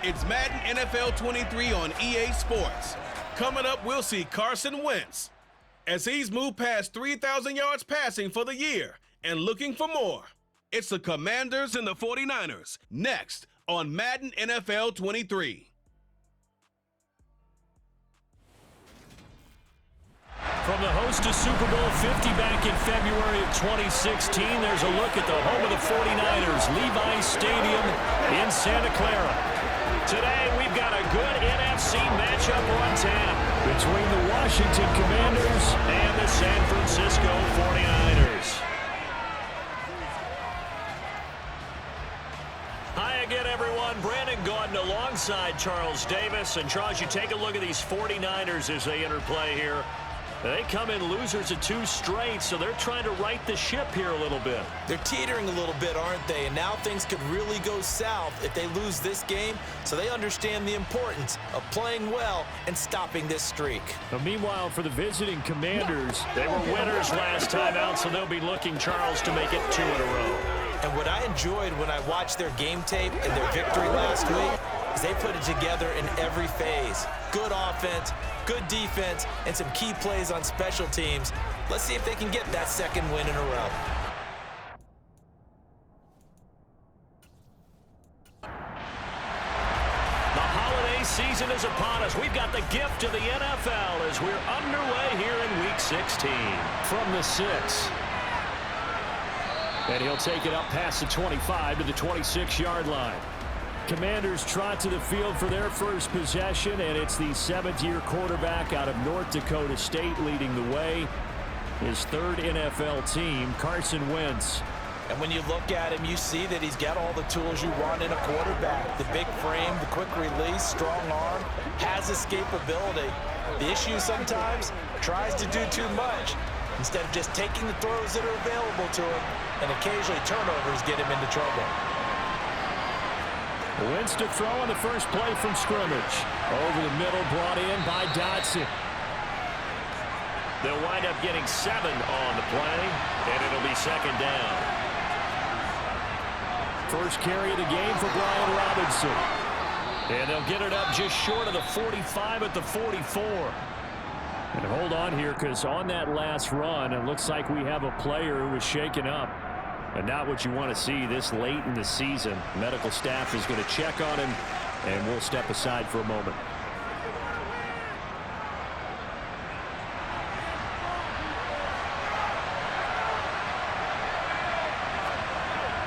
It's Madden NFL 23 on EA Sports. Coming up, we'll see Carson Wentz as he's moved past 3,000 yards passing for the year and looking for more. It's the Commanders and the 49ers next on Madden NFL 23. From the host to Super Bowl 50 back in February of 2016, there's a look at the home of the 49ers, Levi's Stadium in Santa Clara. Today, we've got a good NFC matchup on tap between the Washington Commanders and the San Francisco 49ers. Hi again, everyone. Brandon Gaudin alongside Charles Davis. And Charles, you take a look at these 49ers as they interplay here. They come in losers of 2 straight, so they're trying to right the ship here a little bit. They're teetering a little bit, aren't they? And now things could really go south if they lose this game, so they understand the importance of playing well and stopping this streak. Now, meanwhile, for the visiting Commanders, they were winners last time out, so they'll be looking, Charles, to make it 2 in a row. And what I enjoyed when I watched their game tape and their victory last week is they put it together in every phase. Good offense, good defense, and some key plays on special teams. Let's see if they can get that 2nd win in a row. The holiday season is upon us. We've got the gift of the NFL as we're underway here in Week 16. From the 6. And he'll take it up past the 25 to the 26-yard line. Commanders trot to the field for their first possession, and it's the 7th-year quarterback out of North Dakota State leading the way. His 3rd NFL team, Carson Wentz. And when you look at him, you see that he's got all the tools you want in a quarterback. The big frame, the quick release, strong arm, has escapability. The issue sometimes, tries to do too much instead of just taking the throws that are available to him, and occasionally turnovers get him into trouble. Wentz to throw on the first play from scrimmage. Over the middle, brought in by Dotson. They'll wind up getting 7 on the play, and it'll be 2nd down. First carry of the game for Brian Robinson. And they'll get it up just short of the 45 at the 44. And hold on here, because on that last run, it looks like we have a player who was shaken up. And not what you want to see this late in the season. Medical staff is going to check on him, and we'll step aside for a moment.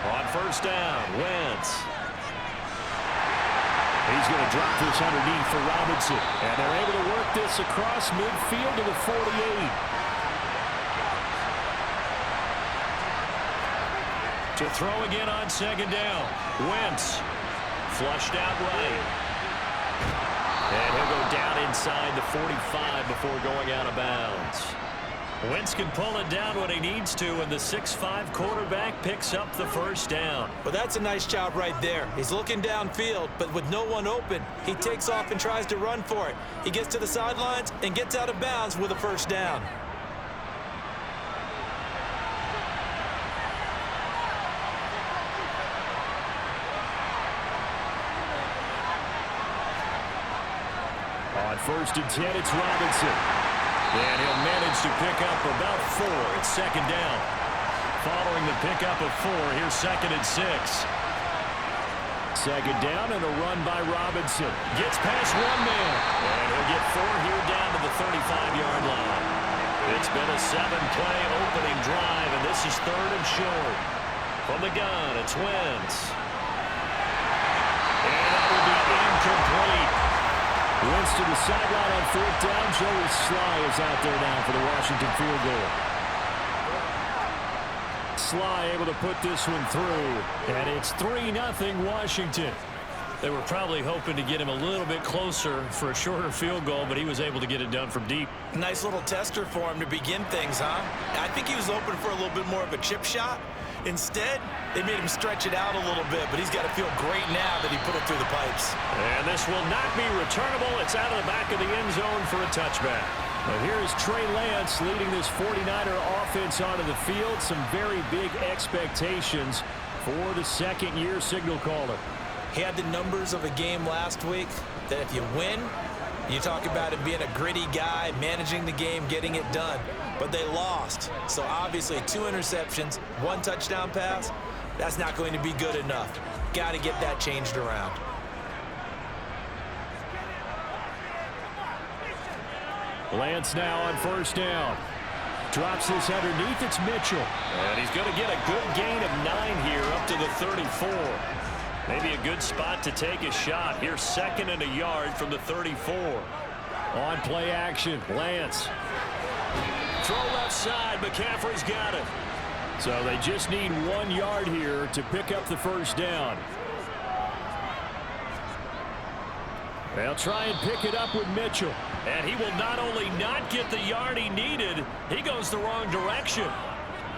On first down, Wentz. He's going to drop this underneath for Robinson. And they're able to work this across midfield to the 48. To throw again on 2nd down. Wentz flushed out right. And he'll go down inside the 45 before going out of bounds. Wentz can pull it down when he needs to, and the 6'5" quarterback picks up the first down. Well, that's a nice job right there. He's looking downfield, but with no one open, he takes off and tries to run for it. He gets to the sidelines and gets out of bounds with a first down. On 1st and 10, it's Robinson. And he'll manage to pick up about 4. It's 2nd down. Following the pickup of 4, here's 2nd and 6. 2nd down and a run by Robinson. Gets past 1 man. And he'll get 4 here down to the 35-yard line. It's been a 7-play opening drive, and this is 3rd and short. From the gun, it's Wentz. And that will be incomplete. Wentz to the sideline on 4th down. Joey Sly is out there now for the Washington field goal. Sly able to put this one through. And it's 3-0 Washington. They were probably hoping to get him a little bit closer for a shorter field goal, but he was able to get it done from deep. Nice little tester for him to begin things, huh? I think he was hoping for a little bit more of a chip shot. Instead, they made him stretch it out a little bit, but he's got to feel great now that he put it through the pipes. And this will not be returnable. It's out of the back of the end zone for a touchback. Now here's Trey Lance leading this 49er offense onto the field. Some very big expectations for the 2nd-year signal caller. He had the numbers of a game last week that if you win, you talk about him being a gritty guy, managing the game, getting it done. But they lost. So obviously 2 interceptions, 1 touchdown pass, that's not going to be good enough. Got to get that changed around. Lance now on first down. Drops this underneath. It's Mitchell. And he's going to get a good gain of 9 here up to the 34. Maybe a good spot to take a shot. Here's 2nd and a yard from the 34. On play action, Lance. Throw left side. McCaffrey's got it. So they just need 1 yard here to pick up the first down. They'll try and pick it up with Mitchell. And he will not only not get the yard he needed, he goes the wrong direction.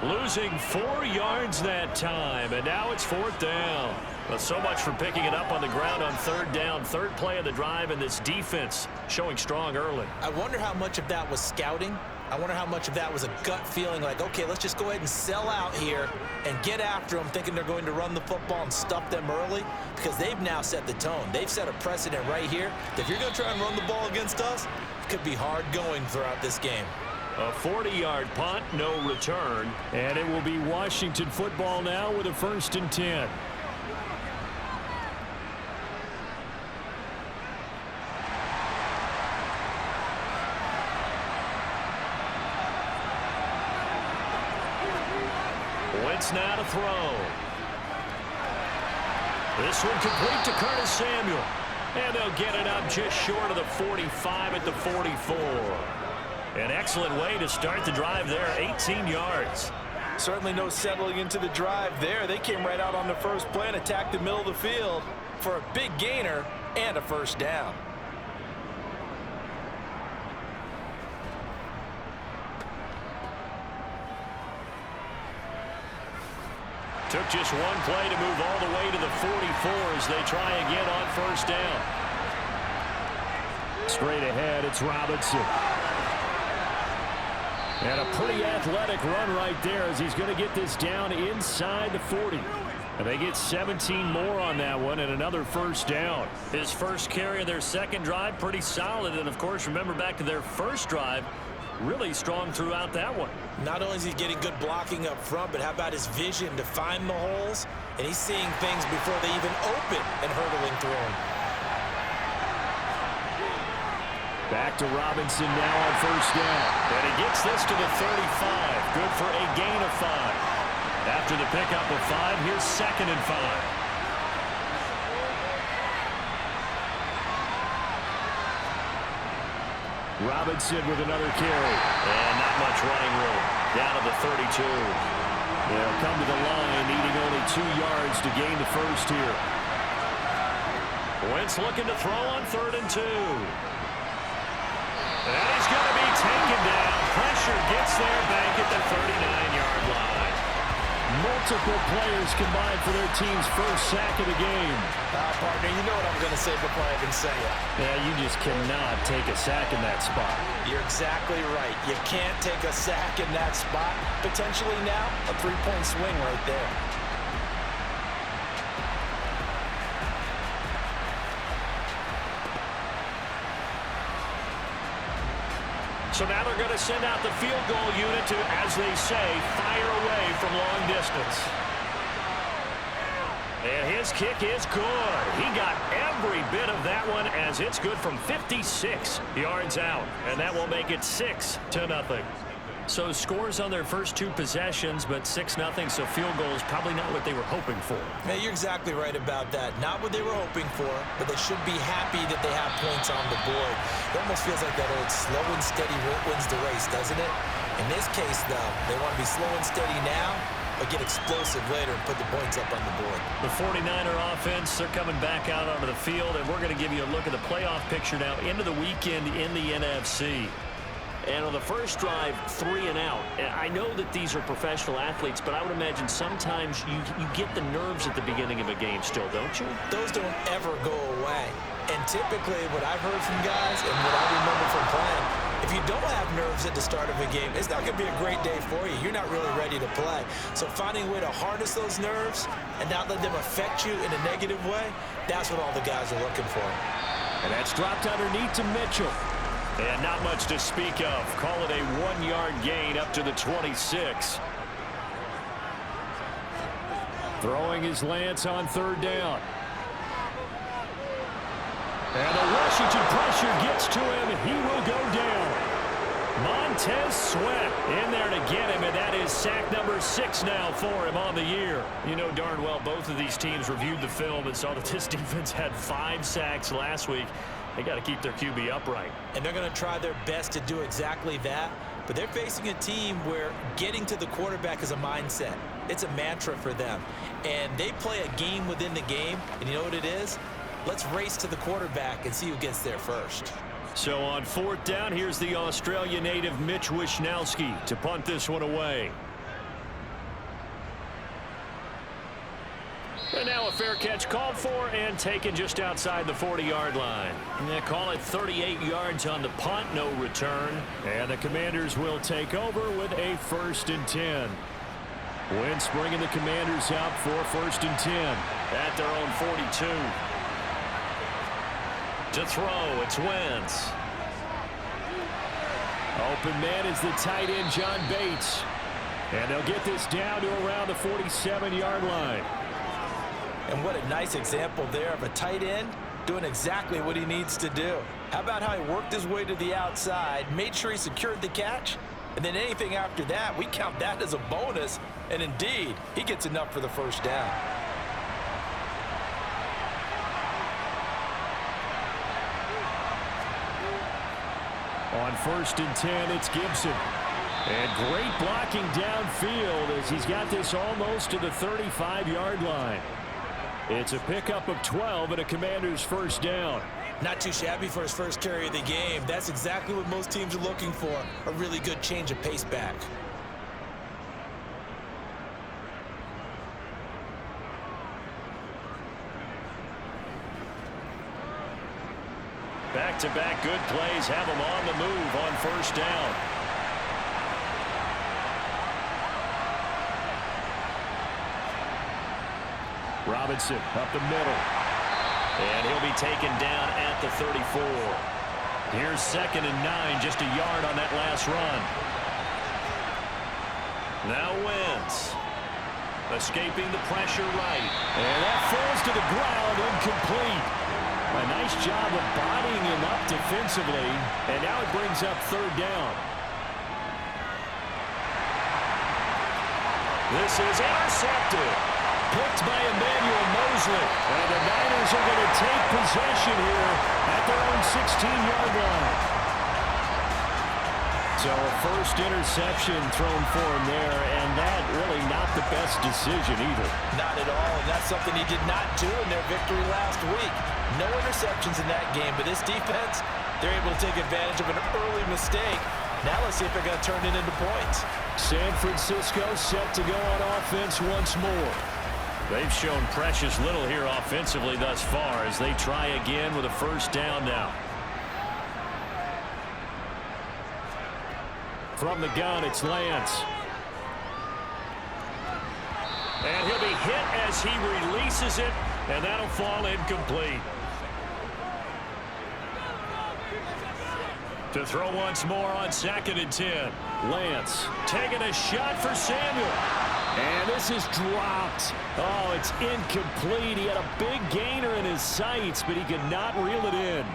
Losing 4 yards that time, and now it's 4th down. Well, so much for picking it up on the ground on 3rd down. 3rd play of the drive, and this defense showing strong early. I wonder how much of that was scouting. I wonder how much of that was a gut feeling like, okay, let's just go ahead and sell out here and get after them, thinking they're going to run the football and stuff them early, because they've now set the tone. They've set a precedent right here that if you're going to try and run the ball against us, it could be hard going throughout this game. A 40-yard punt, no return, and it will be Washington football now with a 1st and 10. Wentz now to throw. This one complete to Curtis Samuel. And they'll get it up just short of the 45 at the 44. An excellent way to start the drive there, 18 yards. Certainly no settling into the drive there. They came right out on the first play and attacked the middle of the field for a big gainer and a 1st down. Took just 1 play to move all the way to the 44 as they try again on 1st down. Straight ahead, it's Robinson. And a pretty athletic run right there as he's going to get this down inside the 40. And they get 17 more on that one and another 1st down. His first carry of their 2nd drive, pretty solid. And, of course, remember back to their 1st drive, really strong throughout that one. Not only is he getting good blocking up front, but how about his vision to find the holes? And he's seeing things before they even open and hurdling through them. Back to Robinson now on 1st down. And he gets this to the 35. Good for a gain of 5. After the pickup of 5, here's 2nd and 5. Robinson with another carry. And not much running room. Down to the 32. They'll come to the line, needing only 2 yards to gain the 1st here. Wentz looking to throw on 3rd and 2. And he's going to be taken down. Pressure gets there back at the 39-yard line. Multiple players combined for their team's 1st sack of the game. Partner, you know what I'm going to say before I even say it. Yeah, you just cannot take a sack in that spot. You're exactly right. You can't take a sack in that spot. Potentially now, a 3-point swing right there. So now they're going to send out the field goal unit to, as they say, fire away from long distance. And his kick is good. He got every bit of that one as it's good from 56 yards out. And that will make it 6-0. So scores on their first 2 possessions, but 6-0, so field goal is probably not what they were hoping for. Man, you're exactly right about that. Not what they were hoping for, but they should be happy that they have points on the board. It almost feels like that old slow and steady wins the race, doesn't it? In this case, though, they want to be slow and steady now, but get explosive later and put the points up on the board. The 49er offense, they're coming back out onto the field, and we're going to give you a look at the playoff picture now into the weekend in the NFC. And on the first drive, 3 and out. And I know that these are professional athletes, but I would imagine sometimes you get the nerves at the beginning of a game still, don't you? Those don't ever go away. And typically what I've heard from guys and what I remember from playing, If you don't have nerves at the start of a game, it's not going to be a great day for you. You're not really ready to play. So finding a way to harness those nerves and not let them affect you in a negative way, that's what all the guys are looking for. And that's dropped underneath to Mitchell. And not much to speak of. Call it a 1-yard gain up to the 26. Throwing his Lance on 3rd down. And the Washington pressure gets to him. He will go down. Montez Sweat in there to get him, and that is sack number 6 now for him on the year. You know darn well both of these teams reviewed the film and saw that this defense had 5 sacks last week. They got to keep their QB upright. And they're going to try their best to do exactly that. But they're facing a team where getting to the quarterback is a mindset. It's a mantra for them. And they play a game within the game. And you know what it is? Let's race to the quarterback and see who gets there first. So on 4th down, here's the Australia native Mitch Wishnowsky to punt this one away. And now a fair catch called for and taken just outside the 40-yard line. They call it 38 yards on the punt, no return. And the Commanders will take over with a 1st and 10. Wentz bringing the Commanders out for 1st and 10 at their own 42. To throw, it's Wentz. Open man is the tight end, John Bates. And they'll get this down to around the 47-yard line. And what a nice example there of a tight end doing exactly what he needs to do. How about how he worked his way to the outside, made sure he secured the catch, and then anything after that, we count that as a bonus. And indeed, he gets enough for the 1st down. On 1st and 10, it's Gibson. And great blocking downfield as he's got this almost to the 35-yard line. It's a pickup of 12 and a Commander's 1st down. Not too shabby for his first carry of the game. That's exactly what most teams are looking for, a really good change of pace back. Back-to-back good plays have him on the move on 1st down. Robinson up the middle. And he'll be taken down at the 34. Here's 2nd and 9, just a yard on that last run. Now Wentz. Escaping the pressure right. And that falls to the ground, incomplete. A nice job of bodying him up defensively, and now it brings up 3rd down. This is intercepted. Picked by Emmanuel Mosley. And the Niners are going to take possession here at their own 16-yard line. So a 1st interception thrown for him there, and that really not the best decision either. Not at all, and that's something he did not do in their victory last week. No interceptions in that game, but this defense, they're able to take advantage of an early mistake. Now let's see if they're going to turn it into points. San Francisco set to go on offense once more. They've shown precious little here offensively thus far as they try again with a 1st down now. From the gun, it's Lance. And he'll be hit as he releases it, and that'll fall incomplete. To throw once more on 2nd and 10. Lance taking a shot for Samuel. And this is dropped. Oh, it's incomplete. He had a big gainer in his sights, but he could not reel it in.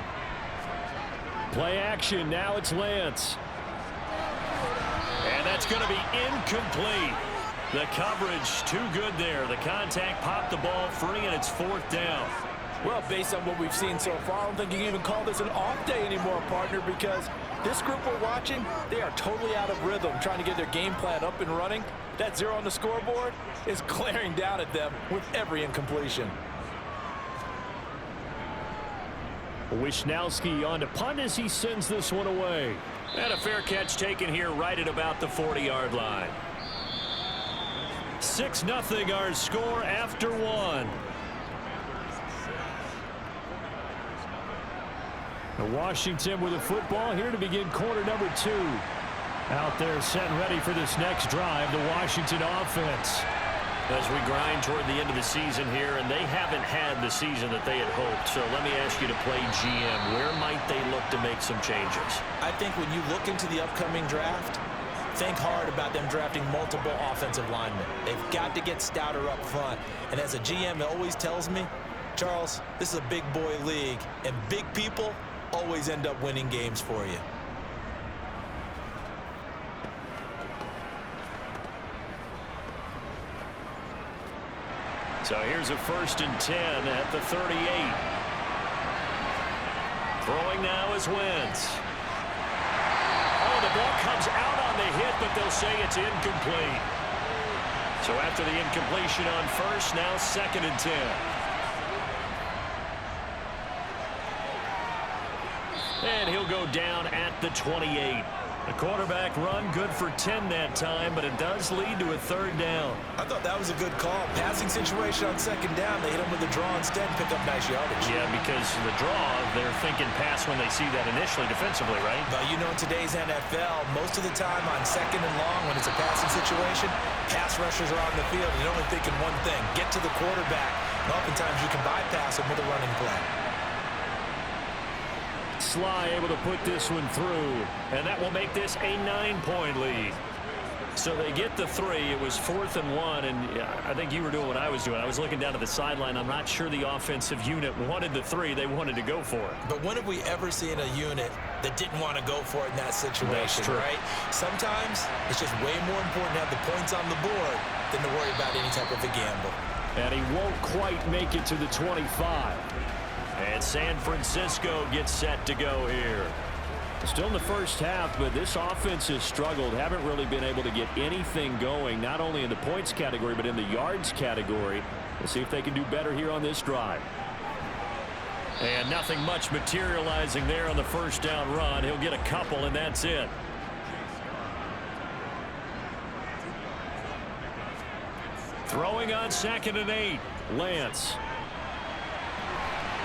Play action. Now it's Lance. And that's going to be incomplete. The coverage too good there. The contact popped the ball free, and it's 4th down. Well, based on what we've seen so far, I don't think you can even call this an off day anymore, partner, because this group we're watching, they are totally out of rhythm, trying to get their game plan up and running. That 0 on the scoreboard is glaring down at them with every incompletion. Wishnowsky on to punt as he sends this one away. And a fair catch taken here right at about the 40-yard line. 6-0 our score after 1. Washington with the football here to begin quarter number 2. Out there set and ready for this next drive, the Washington offense. As we grind toward the end of the season here, and they haven't had the season that they had hoped. So let me ask you to play GM. Where might they look to make some changes? I think when you look into the upcoming draft, think hard about them drafting multiple offensive linemen. They've got to get stouter up front. And as a GM, it always tells me, Charles, this is a big boy league, and big people always end up winning games for you. So here's a 1st and 10 at the 38. Throwing now is Wentz. Oh, the ball comes out on the hit, but they'll say it's incomplete. So after the incompletion on 1st, now 2nd and 10. And he'll go down at the 28. The quarterback run good for 10 that time, but it does lead to a 3rd down. I thought that was a good call. Passing situation on 2nd down. They hit him with the draw instead and pick up nice yardage. Yeah, because the draw, they're thinking pass when they see that initially defensively, right? But you know, in today's NFL, most of the time on 2nd and long, when it's a passing situation, pass rushers are on the field. They're only thinking one thing, get to the quarterback. And oftentimes you can bypass him with a running play. Sly able to put this one through, and that will make this a 9-point lead. So they get the 3. It was 4th and 1, and I think you were doing what I was doing. I was looking down to the sideline. I'm not sure the offensive unit wanted the 3. They wanted to go for it. But when have we ever seen a unit that didn't want to go for it in that situation, right? Sometimes it's just way more important to have the points on the board than to worry about any type of a gamble. And he won't quite make it to the 25. And San Francisco gets set to go here. Still in the first half, but this offense has struggled. Haven't really been able to get anything going, not only in the points category, but in the yards category. We'll see if they can do better here on this drive. And nothing much materializing there on the 1st down run. He'll get a couple, and that's it. Throwing on 2nd and 8. Lance.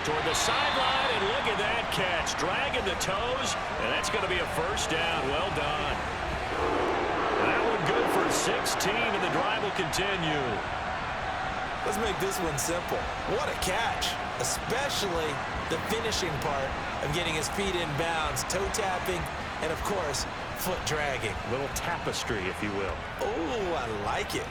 Toward the sideline, and look at that catch. Dragging the toes, and that's going to be a 1st down. Well done. That one good for 16, and the drive will continue. Let's make this one simple. What a catch, especially the finishing part of getting his feet in bounds, toe tapping, and of course, foot dragging. A little tapestry, if you will. Oh, I like it.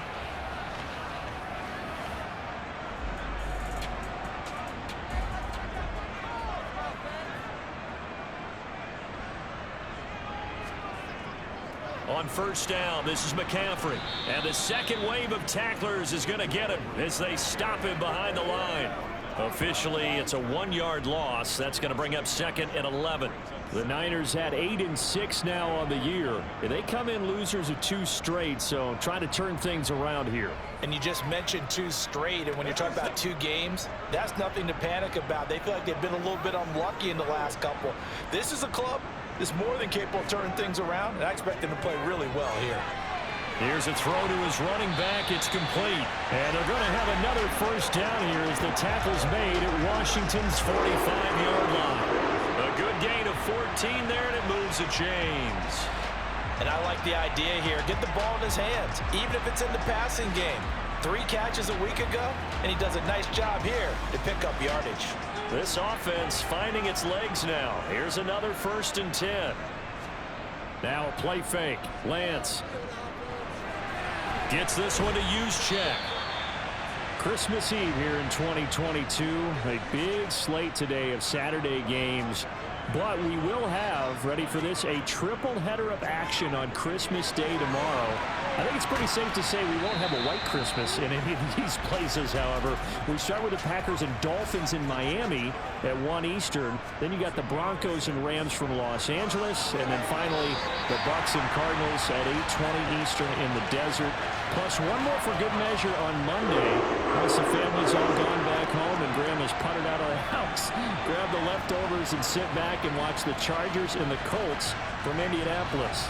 On 1st down, this is McCaffrey. And the second wave of tacklers is going to get him as they stop him behind the line. Officially, it's a 1-yard loss. That's going to bring up 2nd and 11. The Niners had 8-6 now on the year. They come in losers of 2 straight, so trying to turn things around here. And you just mentioned 2 straight, and when you're talking about 2 games, that's nothing to panic about. They feel like they've been a little bit unlucky in the last couple. This is a club that's more than capable of turning things around, and I expect them to play really well here. Here's a throw to his running back. It's complete. And they're going to have another 1st down here as the tackle's made at Washington's 45-yard line. A good gain of 14 there, and it moves the chains. And I like the idea here. Get the ball in his hands, even if it's in the passing game. 3 catches a week ago, and he does a nice job here to pick up yardage. This offense finding its legs now. Here's another 1st and 10. Now a play fake. Lance gets this one to Juszczyk. Christmas Eve here in 2022. A big slate today of Saturday games. But we will have, ready for this, a triple header of action on Christmas Day tomorrow. I think it's pretty safe to say we won't have a white Christmas in any of these places, however. We start with the Packers and Dolphins in Miami at 1 Eastern. Then you got the Broncos and Rams from Los Angeles. And then finally, the Bucks and Cardinals at 8:20 Eastern in the desert. Plus one more for good measure on Monday. Once the family's all gone back home and Graham has putted out of the house, grab the leftovers and sit back and watch the Chargers and the Colts from Indianapolis.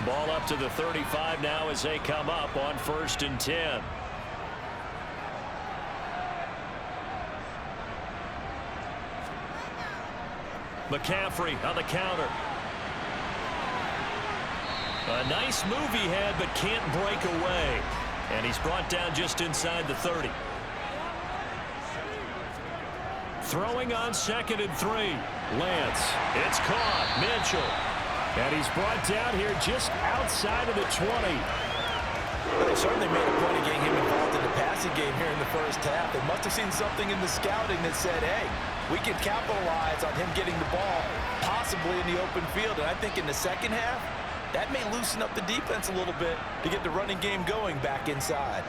Ball up to the 35 now as they come up on 1st and 10. McCaffrey on the counter. A nice move he had, but can't break away. And he's brought down just inside the 30. Throwing on 2nd and 3. Lance. It's caught. Mitchell. And he's brought down here just outside of the 20. They certainly made a point of getting him involved in the passing game here in the first half. They must have seen something in the scouting that said, hey, we can capitalize on him getting the ball, possibly in the open field. And I think in the second half, that may loosen up the defense a little bit to get the running game going back inside.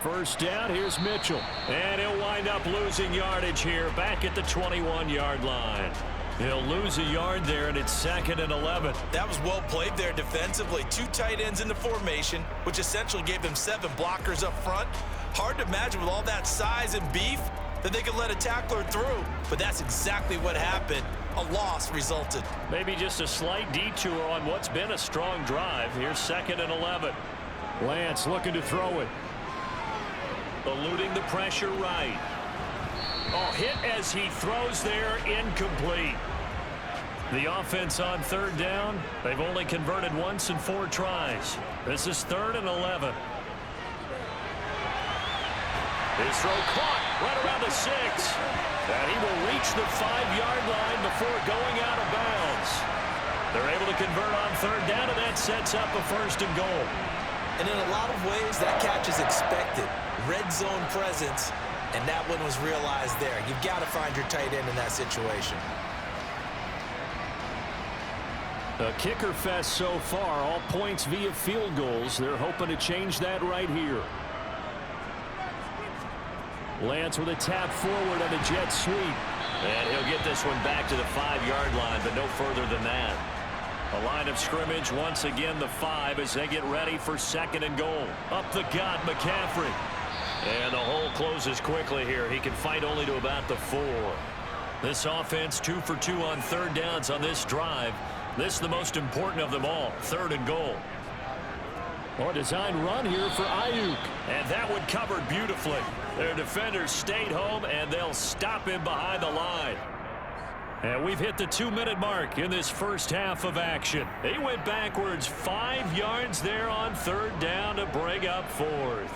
First down, here's Mitchell. And he'll wind up losing yardage here back at the 21-yard line. He'll lose a yard there, and it's 2nd and 11. That was well played there defensively. 2 tight ends in the formation, which essentially gave them 7 blockers up front. Hard to imagine with all that size and beef that they could let a tackler through, but that's exactly what happened. A loss resulted. Maybe just a slight detour on what's been a strong drive. Here's 2nd and 11. Lance looking to throw it. Eluding the pressure right. Oh, hit as he throws there, incomplete. The offense on 3rd down. They've only converted once in 4 tries. This is 3rd and 11. His throw caught right around the 6. And he will reach the 5-yard line before going out of bounds. They're able to convert on 3rd down, and that sets up a 1st and goal. And in a lot of ways, that catch is expected. Red zone presence, and that one was realized there. You've got to find your tight end in that situation. A kicker fest so far, all points via field goals. They're hoping to change that right here. Lance with a tap forward on a jet sweep. And he'll get this one back to the 5-yard line, but no further than that. A line of scrimmage, once again the 5 as they get ready for 2nd and goal. Up the gut, McCaffrey. And the hole closes quickly here. He can fight only to about the 4. This offense 2 for 2 on 3rd downs on this drive. This is the most important of them all, 3rd and goal. Or design run here for Ayuk. And that one covered beautifully. Their defenders stayed home, and they'll stop him behind the line. And we've hit the 2-minute mark in this first half of action. He went backwards 5 yards there on 3rd down to bring up 4th.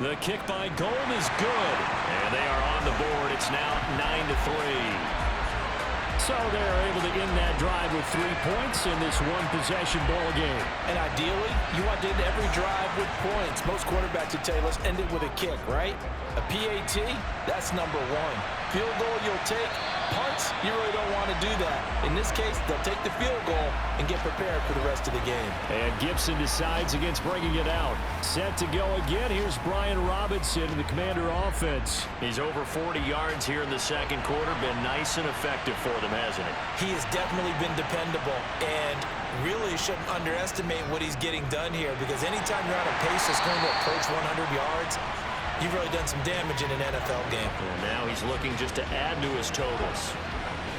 The kick by Gold is good. And they are on the board. It's now 9-3. So they're able to end that drive with 3 points in this one-possession ball game. And ideally, you want to end every drive with points. Most quarterbacks would tell you, let's end it with a kick, right? A PAT, that's number 1. Field goal you'll take. Punts, you really don't want to do that. In this case, they'll take the field goal and get prepared for the rest of the game. And Gibson decides against bringing it out. Set to go again. Here's Brian Robinson in the Commander offense. He's over 40 yards here in the second quarter. Been nice and effective for them, hasn't he? He has definitely been dependable, and really shouldn't underestimate what he's getting done here, because anytime you're on a pace that's going to approach 100 yards, you've really done some damage in an NFL game. Well, now he's looking just to add to his totals.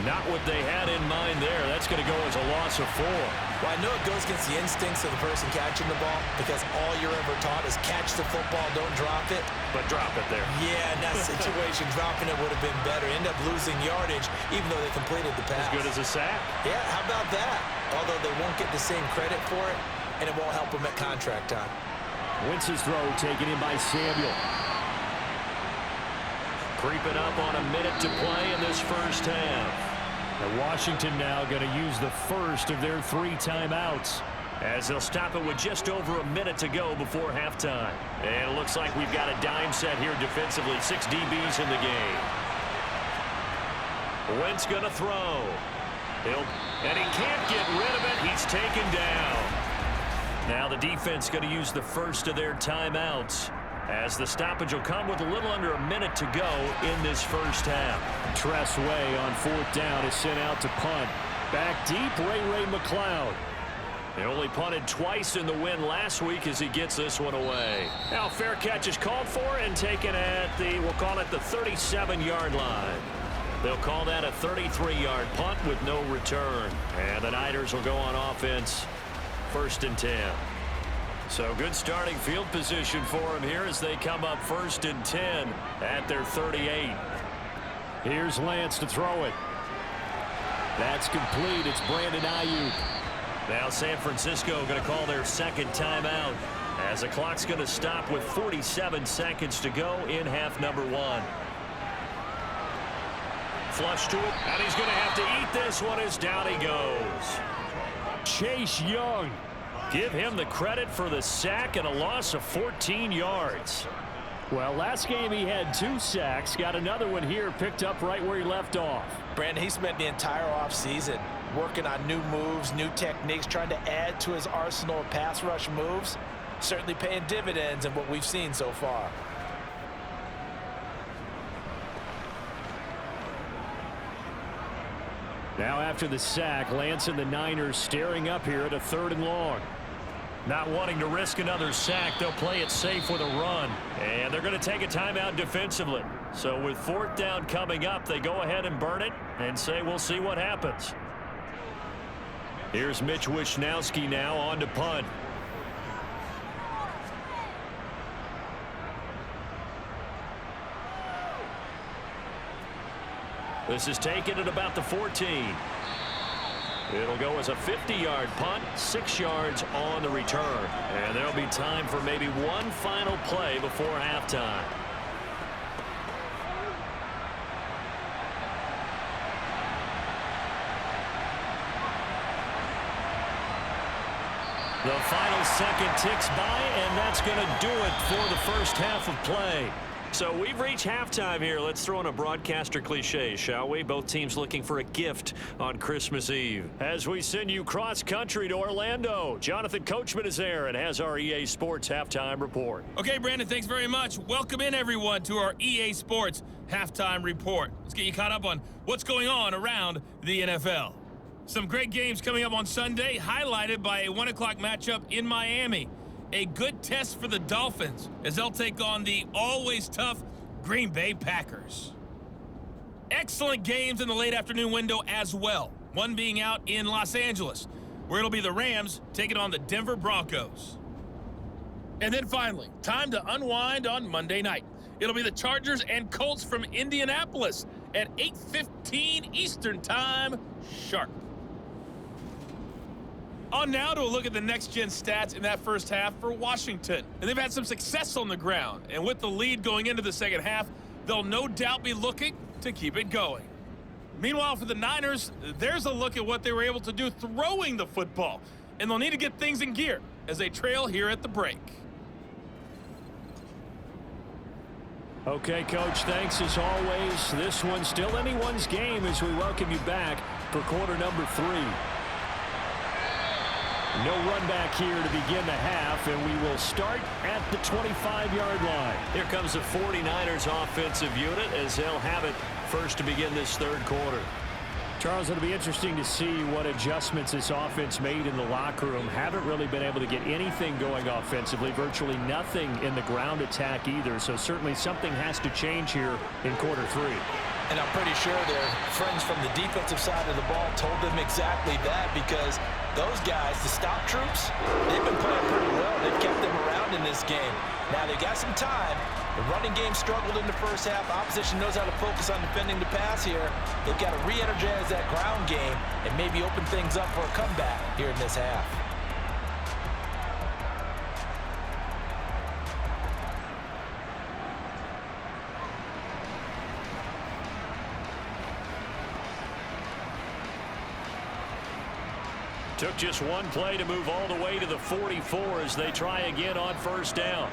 Not what they had in mind there. That's going to go as a loss of 4. Well, I know it goes against the instincts of the person catching the ball, because all you're ever taught is catch the football, don't drop it. But drop it there. Yeah, in that situation, dropping it would have been better. End up losing yardage, even though they completed the pass. As good as a sack. Yeah, how about that? Although they won't get the same credit for it, and it won't help them at contract time. Wentz's throw taken in by Samuel. Creeping up on a minute to play in this first half. And Washington now going to use the first of their 3 timeouts, as they'll stop it with just over a minute to go before halftime. And it looks like we've got a dime set here defensively. 6 DBs in the game. Wentz going to throw. And he can't get rid of it. He's taken down. Now the defense going to use the first of their timeouts, as the stoppage will come with a little under a minute to go in this first half. Tress Way on 4th down is sent out to punt. Back deep, Ray McCloud. He only punted twice in the win last week as he gets this one away. Now fair catch is called for and taken at the, we'll call it the 37-yard line. They'll call that a 33-yard punt with no return. And the Niners will go on offense. 1st and 10. So good starting field position for him here as they come up 1st and 10 at their 38. Here's Lance to throw it. That's complete. It's Brandon Ayuk. Now San Francisco going to call their second timeout as the clock's going to stop with 47 seconds to go in half number 1. Flush to it, and he's going to have to eat this one as down he goes. Chase Young. Give him the credit for the sack and a loss of 14 yards. Well, last game he had 2 sacks. Got another one here, picked up right where he left off. Brandon, he spent the entire offseason working on new moves, new techniques, trying to add to his arsenal of pass rush moves. Certainly paying dividends in what we've seen so far. Now after the sack, Lance and the Niners staring up here at a 3rd and long. Not wanting to risk another sack, they'll play it safe with a run. And they're going to take a timeout defensively. So with 4th down coming up, they go ahead and burn it and say we'll see what happens. Here's Mitch Wishnowsky now on to punt. This is taken at about the 14. It'll go as a 50-yard punt, 6 yards on the return. And there'll be time for maybe one final play before halftime. The final second ticks by, and that's going to do it for the first half of play. So we've reached halftime here. Let's throw in a broadcaster cliche, shall we? Both teams looking for a gift on Christmas Eve. As we send you cross-country to Orlando, Jonathan Coachman is there and has our EA Sports Halftime Report. Okay, Brandon, thanks very much. Welcome in, everyone, to our EA Sports Halftime Report. Let's get you caught up on what's going on around the NFL. Some great games coming up on Sunday, highlighted by a 1 o'clock matchup in Miami. A good test for the Dolphins as they'll take on the always tough Green Bay Packers. Excellent games in the late afternoon window as well. One being out in Los Angeles, where it'll be the Rams taking on the Denver Broncos. And then finally, time to unwind on Monday night. It'll be the Chargers and Colts from Indianapolis at 8:15 Eastern Time sharp. On now to a look at the next-gen stats in that first half for Washington. And they've had some success on the ground. And with the lead going into the second half, they'll no doubt be looking to keep it going. Meanwhile, for the Niners, there's a look at what they were able to do throwing the football. And they'll need to get things in gear as they trail here at the break. Okay, Coach, thanks as always. This one's still anyone's game as we welcome you back for quarter number 3. No run back here to begin the half, and we will start at the 25-yard line. Here comes the 49ers offensive unit as they'll have it first to begin this third quarter. Charles, it'll be interesting to see what adjustments this offense made in the locker room. Haven't really been able to get anything going offensively, virtually nothing in the ground attack either, so certainly something has to change here in quarter 3. And I'm pretty sure their friends from the defensive side of the ball told them exactly that, because those guys, the stop troops, they've been playing pretty well. They've kept them around in this game. Now they got some time. The running game struggled in the first half. Opposition knows how to focus on defending the pass here. They've got to re-energize that ground game and maybe open things up for a comeback here in this half. Took just one play to move all the way to the 44 as they try again on first down.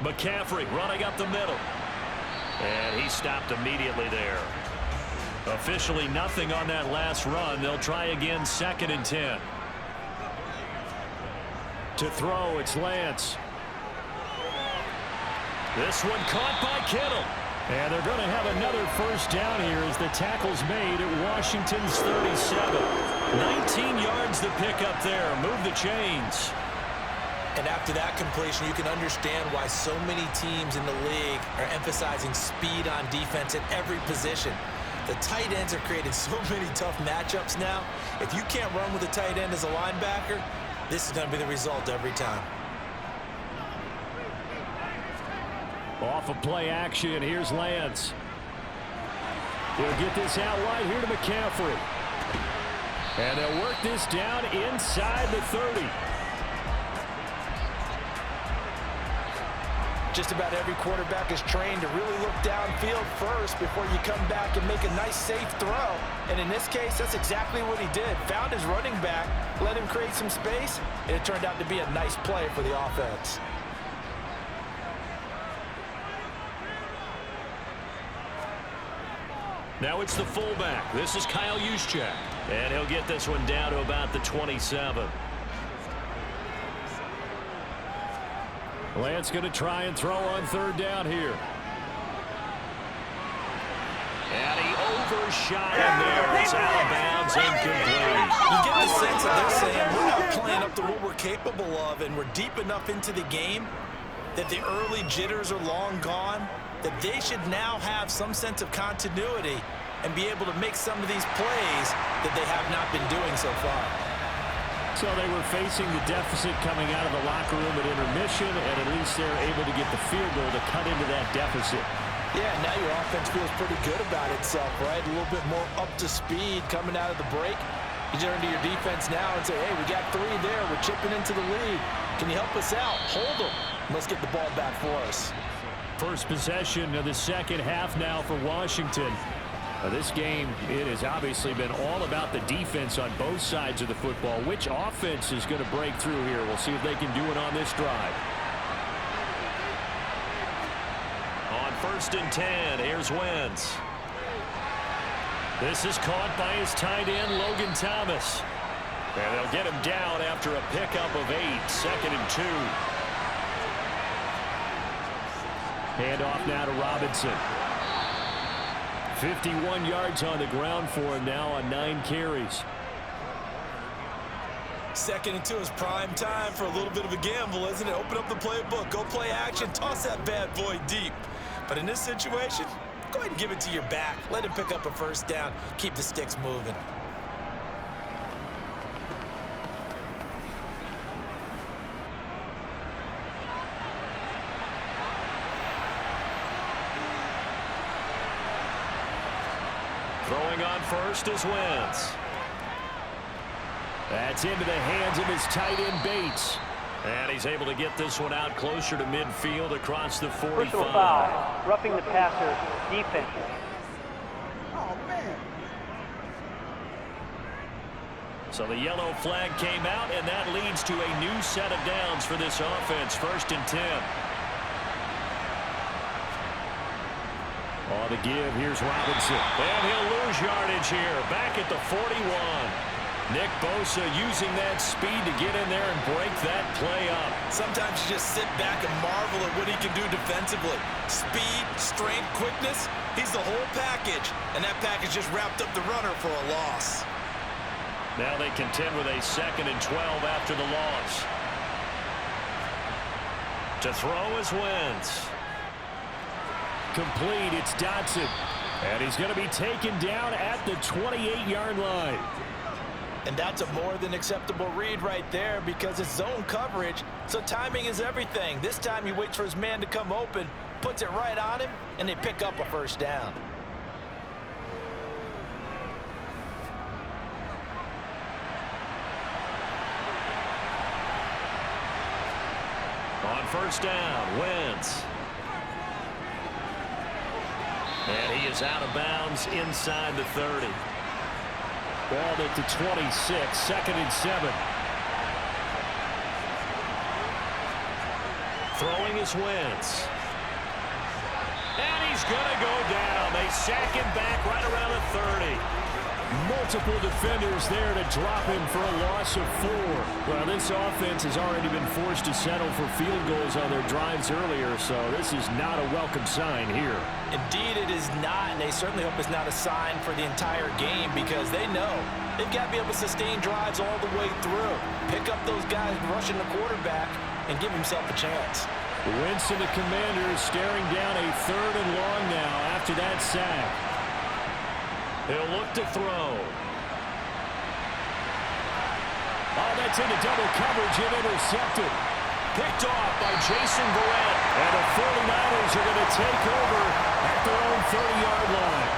McCaffrey running up the middle. And he stopped immediately there. Officially nothing on that last run. They'll try again 2nd and 10. To throw, it's Lance. This one caught by Kittle. And they're going to have another first down here as the tackle's made at Washington's 37. 19 yards to pick up there. Move the chains. And after that completion, you can understand why so many teams in the league are emphasizing speed on defense at every position. The tight ends are creating so many tough matchups now. If you can't run with a tight end as a linebacker, this is going to be the result every time. Off of play action, here's Lance. He'll get this out wide here to McCaffrey. And they'll work this down inside the 30. Just about every quarterback is trained to really look downfield first before you come back and make a nice, safe throw. And in this case, that's exactly what he did. Found his running back, let him create some space, and it turned out to be a nice play for the offense. Now it's the fullback. This is Kyle Juszczyk. And he'll get this one down to about the 27. Lance going to try and throw on third down here. And he overshot him there. It's out of bounds, incomplete. You get the sense that they're saying we're not playing up to what we're capable of, and we're deep enough into the game that the early jitters are long gone, that they should now have some sense of continuity and be able to make some of these plays that they have not been doing so far. So they were facing the deficit coming out of the locker room at intermission, and at least they're able to get the field goal to cut into that deficit. Yeah, now your offense feels pretty good about itself, right? A little bit more up to speed coming out of the break. You turn to your defense now and say, hey, we got 3 there. We're chipping into the lead. Can you help us out? Hold them. Let's get the ball back for us. First possession of the second half now for Washington. This game, it has obviously been all about the defense on both sides of the football. Which offense is going to break through here? We'll see if they can do it on this drive. On 1st and 10, here's Wentz. This is caught by his tight end, Logan Thomas. And they'll get him down after a pickup of 8, 2nd and 2. Handoff now to Robinson. 51 yards on the ground for him now on 9 carries. 2nd and 2 is prime time for a little bit of a gamble, isn't it? Open up the playbook, go play action, toss that bad boy deep. But in this situation, go ahead and give it to your back. Let him pick up a first down. Keep the sticks moving. Throwing on first is Wentz. That's into the hands of his tight end, Bates. And he's able to get this one out closer to midfield across the 45. Personal foul, roughing the passer, defense. So the yellow flag came out, and that leads to a new set of downs for this offense. 1st and 10. On the give, here's Robinson. And he'll lose yardage here, back at the 41. Nick Bosa using that speed to get in there and break that play up. Sometimes you just sit back and marvel at what he can do defensively. Speed, strength, quickness, he's the whole package. And that package just wrapped up the runner for a loss. Now they contend with a 2nd and 12 after the loss. To throw is Wentz. Complete, it's Dotson. And he's going to be taken down at the 28-yard line. And that's a more than acceptable read right there because it's zone coverage, so timing is everything. This time he waits for his man to come open, puts it right on him, and they pick up a first down. On 1st down, Wentz. And he is out of bounds inside the 30. Ball at the 26, 2nd and 7. Throwing is Wentz. And he's going to go down. They sack him back right around the 30. Multiple defenders there to drop him for a loss of 4. Well, this offense has already been forced to settle for field goals on their drives earlier, so this is not a welcome sign here. Indeed, it is not, and they certainly hope it's not a sign for the entire game because they know they've got to be able to sustain drives all the way through. Pick up those guys rushing the quarterback and give himself a chance. Wentz and the Commanders staring down a 3rd and long now after that sack. He'll look to throw. Oh, that's into double coverage and intercepted. Picked off by Jason Verrett. And the 49ers are going to take over at their own 30-yard line.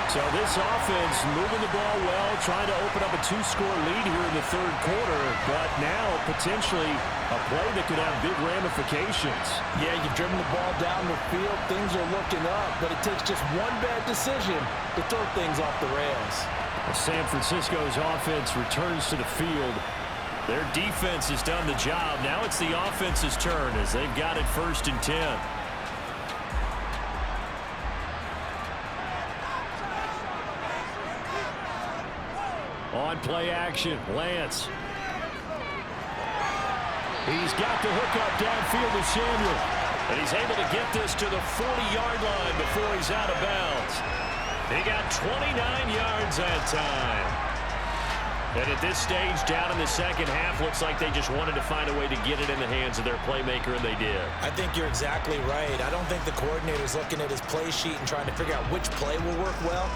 So this offense moving the ball well, trying to open up a 2-score lead here in the third quarter, but now potentially a play that could have big ramifications. Yeah, you've driven the ball down the field. Things are looking up, but it takes just one bad decision to throw things off the rails. San Francisco's offense returns to the field. Their defense has done the job. Now it's the offense's turn as they've got it 1st and 10. On play action, Lance. He's got the hook up downfield to Samuel. And he's able to get this to the 40-yard line before he's out of bounds. He got 29 yards that time. And at this stage, down in the second half, looks like they just wanted to find a way to get it in the hands of their playmaker, and they did. I think you're exactly right. I don't think the coordinator's looking at his play sheet and trying to figure out which play will work well.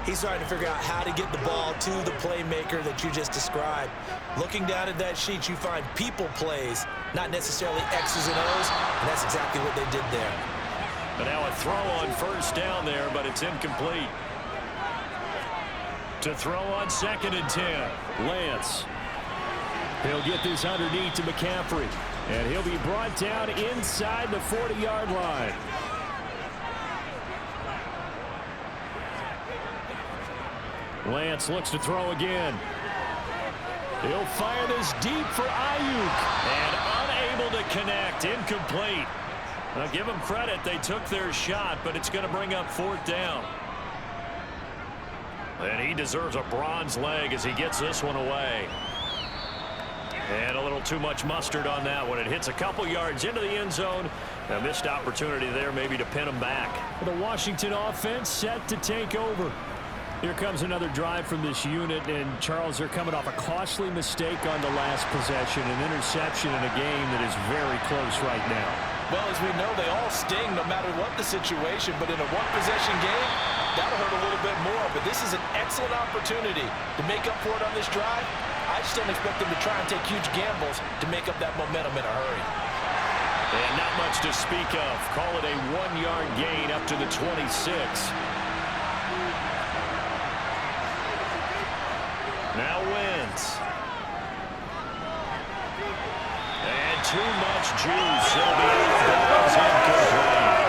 He's trying to figure out how to get the ball to the playmaker that you just described. Looking down at that sheet, you find people plays, not necessarily X's and O's, and that's exactly what they did there. But now a throw on 1st down there, but it's incomplete. To throw on 2nd and 10, Lance. He'll get this underneath to McCaffrey, and he'll be brought down inside the 40-yard line. Lance looks to throw again. He'll fire this deep for Ayuk, and unable to connect, incomplete. Now give them credit, they took their shot, but it's going to bring up 4th down. And he deserves a bronze leg as he gets this one away. And a little too much mustard on that one. It hits a couple yards into the end zone. A missed opportunity there maybe to pin him back. The Washington offense set to take over. Here comes another drive from this unit, and Charles, they're coming off a costly mistake on the last possession, an interception in a game that is very close right now. Well, as we know, they all sting no matter what the situation, but in a one-possession game, that'll hurt a little bit more. But this is an excellent opportunity to make up for it on this drive. I just don't expect them to try and take huge gambles to make up that momentum in a hurry. And not much to speak of. Call it a 1-yard gain up to the 26. Now Wentz. And too much juice. It'll be incomplete.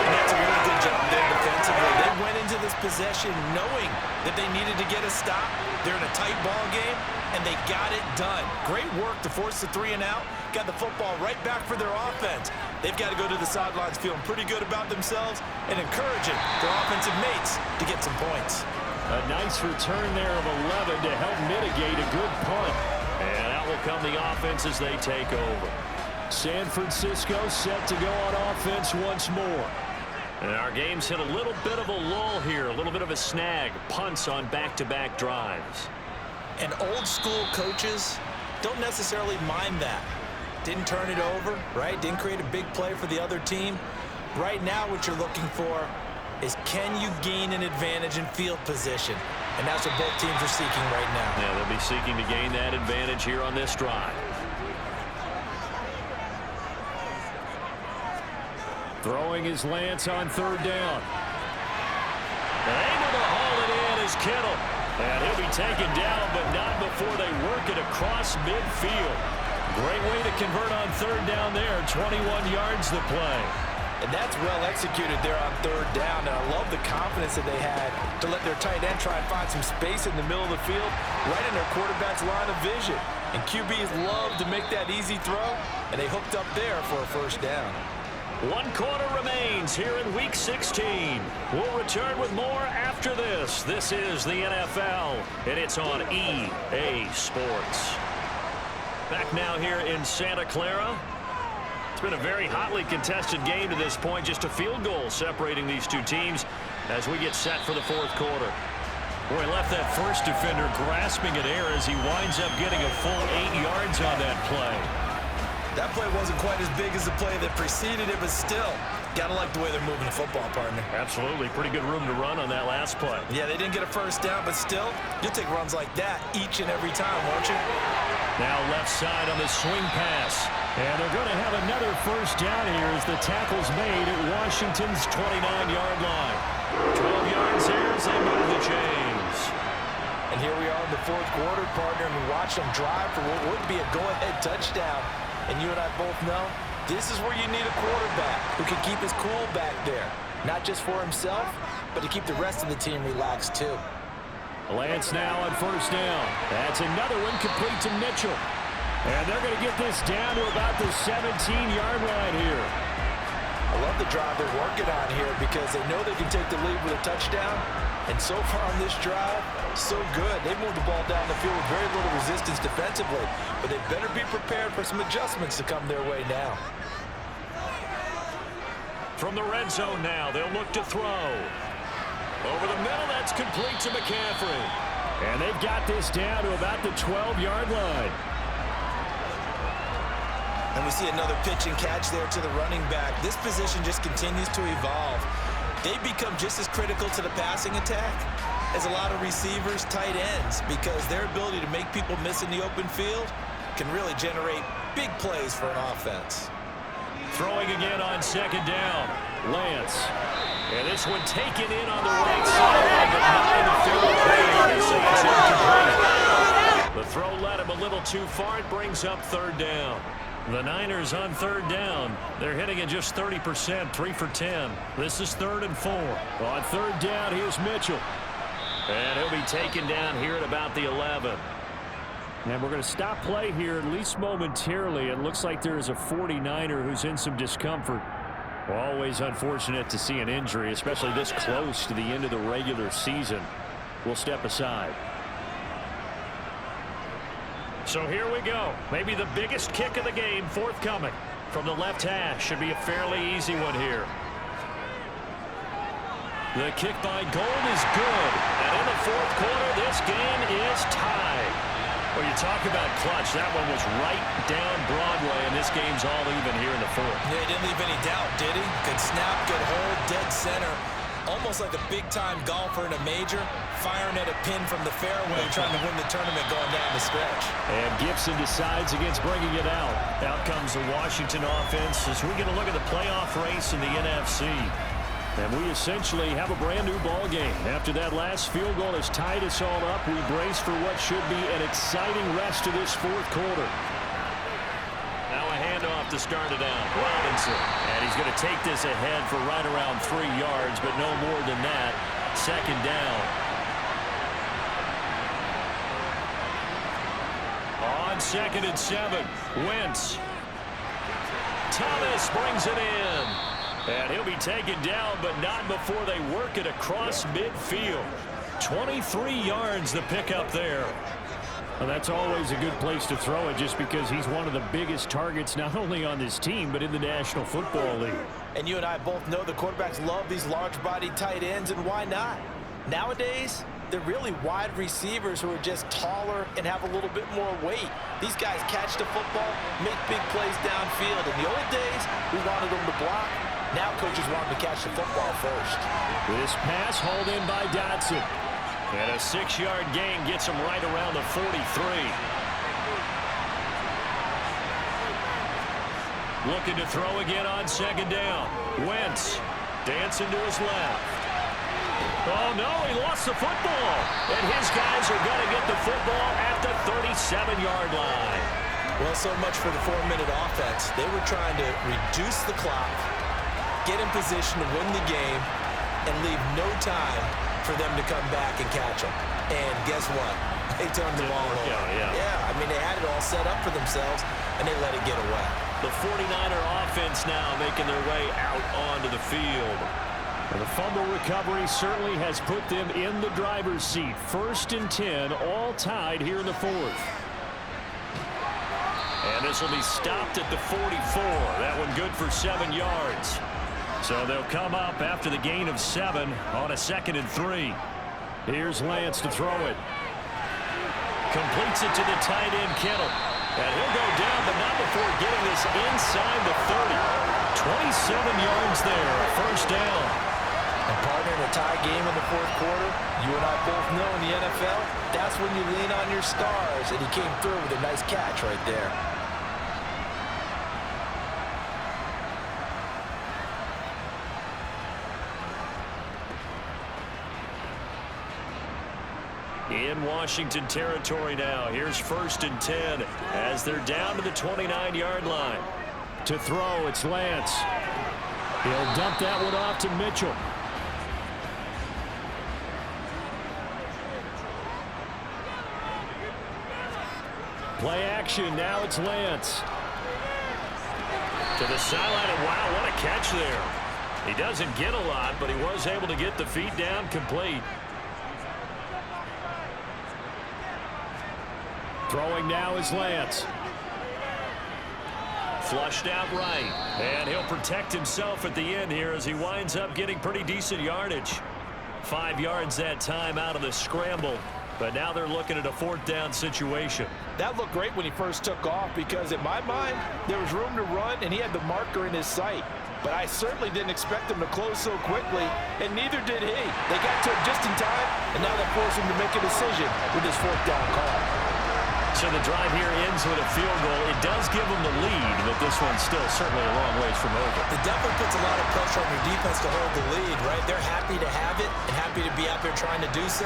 And that's a really good job there defensively. They went into this possession knowing that they needed to get a stop. They're in a tight ball game, and they got it done. Great work to force the 3 and out. Got the football right back for their offense. They've got to go to the sidelines feeling pretty good about themselves and encouraging their offensive mates to get some points. A nice return there of 11 to help mitigate a good punt. And out will come the offense as they take over. San Francisco set to go on offense once more. And our game's hit a little bit of a lull here, a little bit of a snag. Punts on back-to-back drives. And old-school coaches don't necessarily mind that. Didn't turn it over, right? Didn't create a big play for the other team. Right now what you're looking for is can you gain an advantage in field position? And that's what both teams are seeking right now. Yeah, they'll be seeking to gain that advantage here on this drive. Throwing his Lance on 3rd down. Able to haul it in is Kittle. And he'll be taken down, but not before they work it across midfield. Great way to convert on 3rd down there. 21 yards to play. And that's well executed there on 3rd down. And I love the confidence that they had to let their tight end try and find some space in the middle of the field, right in their quarterback's line of vision. And QBs love to make that easy throw, and they hooked up there for a 1st down. 1 quarter remains here in Week 16. We'll return with more after this. This is the NFL, and it's on EA Sports. Back now here in Santa Clara. It's been a very hotly contested game to this point. Just a field goal separating these two teams as we get set for the 4th quarter. Boy, left that first defender grasping at air as he winds up getting a full 8 yards on that play. That play wasn't quite as big as the play that preceded it, but still, Gotta like the way they're moving the football, partner. Absolutely. Pretty good room to run on that last play. Yeah, they didn't get a first down, but still, you'll take runs like that each and every time, won't you? Now left side on the swing pass. And they're going to have another first down here as the tackle's made at Washington's 29-yard line. 12 yards here as they move the chains. And here we are in the fourth quarter, partner, and we watch them drive for what would be a go-ahead touchdown. And you and I both know this is where you need a quarterback who can keep his cool back there. Not just for himself, but to keep the rest of the team relaxed too. Lance now on first down. That's another one complete to Mitchell. And they're going to get this down to about the 17-yard line here. I love the drive they're working on here because they know they can take the lead with a touchdown. And so far on this drive, so good. They moved the ball down the field with very little resistance defensively. But they better be prepared for some adjustments to come their way now. From the red zone now, they'll look to throw. Over the middle, that's complete to McCaffrey. And they've got this down to about the 12-yard line. And we see another pitch and catch there to the running back. This position just continues to evolve. They become just as critical to the passing attack as a lot of receivers, tight ends, because their ability to make people miss in the open field can really generate big plays for an offense. Throwing again on second down. Lance. And this one taken in on the right side, but not in the field. So it's incomplete. The throw led him a little too far. It brings up third down. The Niners on third down. They're hitting at just 30%, 3 for 10. This is 3rd and 4. On third down, here's Mitchell. And he'll be taken down here at about the 11. And we're going to stop play here, at least momentarily. It looks like there is a 49er who's in some discomfort. Always unfortunate to see an injury, especially this close to the end of the regular season. We'll step aside. So here we go. Maybe the biggest kick of the game forthcoming from the left hash. Should be a fairly easy one here. The kick by Gold is good. And in the fourth quarter, this game is tied. Well, you talk about clutch. That one was right down Broadway, and this game's all even here in the fourth. Yeah, he didn't leave any doubt, did he? Good snap, good hold, dead center. Almost like a big-time golfer in a major, firing at a pin from the fairway, trying to win the tournament going down the stretch. And Gibson decides against bringing it out. Out comes the Washington offense as we get a look at the playoff race in the NFC. And we essentially have a brand-new ball game. After that last field goal has tied us all up, we brace for what should be an exciting rest of this fourth quarter. Now a handoff to start it out. Robinson. And he's going to take this ahead for right around 3 yards, but no more than that. Second down. On 2nd and 7. Wentz. Thomas brings it in. And he'll be taken down, but not before they work it across midfield. 23 yards the pickup there. Well, that's always a good place to throw it just because he's one of the biggest targets not only on this team but in the National Football League. And you and I both know the quarterbacks love these large-bodied tight ends, and why not? Nowadays, they're really wide receivers who are just taller and have a little bit more weight. These guys catch the football, make big plays downfield. In the old days, we wanted them to block. Now coaches want them to catch the football first. This pass hauled in by Dotson. And a 6-yard gain gets him right around the 43. Looking to throw again on second down. Wentz dancing to his left. Oh, no, he lost the football. And his guys are going to get the football at the 37-yard line. Well, so much for the 4-minute offense. They were trying to reduce the clock, get in position to win the game, and leave no time for them to come back and catch them. And guess what? They turned the ball over. Yeah, I mean, they had it all set up for themselves, and they let it get away. The 49er offense now making their way out onto the field. And the fumble recovery certainly has put them in the driver's seat. 1st and 10, all tied here in the fourth. And this will be stopped at the 44. That one good for 7 yards. So they'll come up after the gain of 7 on a 2nd and 3. Here's Lance to throw it. Completes it to the tight end, Kittle. And he'll go down, but not before getting this inside the 30. 26 7 yards there. First down. And partner, in a tie game in the fourth quarter, you and I both know in the NFL, that's when you lean on your stars, and he came through with a nice catch right there. In Washington territory now. Here's 1st and 10 as they're down to the 29-yard line. To throw, it's Lance. He'll dump that one off to Mitchell. Play action, now it's Lance. To the sideline, and wow, what a catch there. He doesn't get a lot, but he was able to get the feet down complete. Throwing now is Lance. Flushed out right. And he'll protect himself at the end here as he winds up getting pretty decent yardage. 5 yards that time out of the scramble. But now they're looking at a 4th down situation. That looked great when he first took off because, in my mind, there was room to run, and he had the marker in his sight. But I certainly didn't expect him to close so quickly, and neither did he. They got to him just in time, and now they're forcing him to make a decision with this 4th down call. So the drive here ends with a field goal. It does give them the lead, but this one's still certainly a long ways from over. It definitely puts a lot of pressure on your defense to hold the lead, right? They're happy to have it and happy to be out there trying to do so.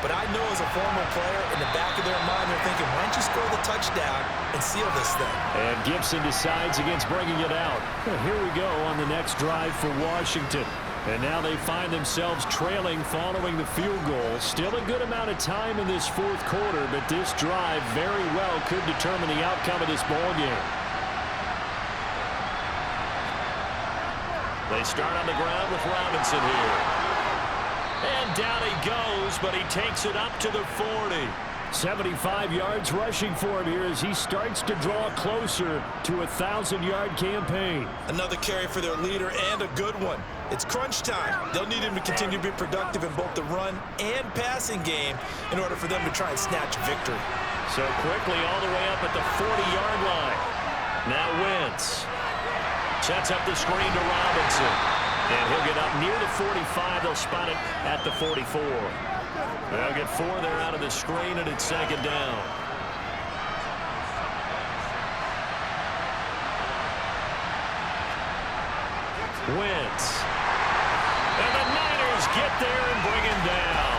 But I know as a former player, in the back of their mind, they're thinking, why don't you score the touchdown and seal this thing? And Gibson decides against bringing it out. Well, here we go on the next drive for Washington. And now they find themselves trailing following the field goal. Still a good amount of time in this 4th quarter, but this drive very well could determine the outcome of this ball game. They start on the ground with Robinson here. And down he goes, but he takes it up to the 40. 75 yards rushing for him here as he starts to draw closer to a 1,000-yard campaign. Another carry for their leader and a good one. It's crunch time. They'll need him to continue to be productive in both the run and passing game in order for them to try and snatch a victory. So quickly all the way up at the 40-yard line. Now Wentz sets up the screen to Robinson. And he'll get up near the 45. They'll spot it at the 44. They'll get 4 there out of the screen, and it's 2nd down. Wentz. And the Niners get there and bring him down.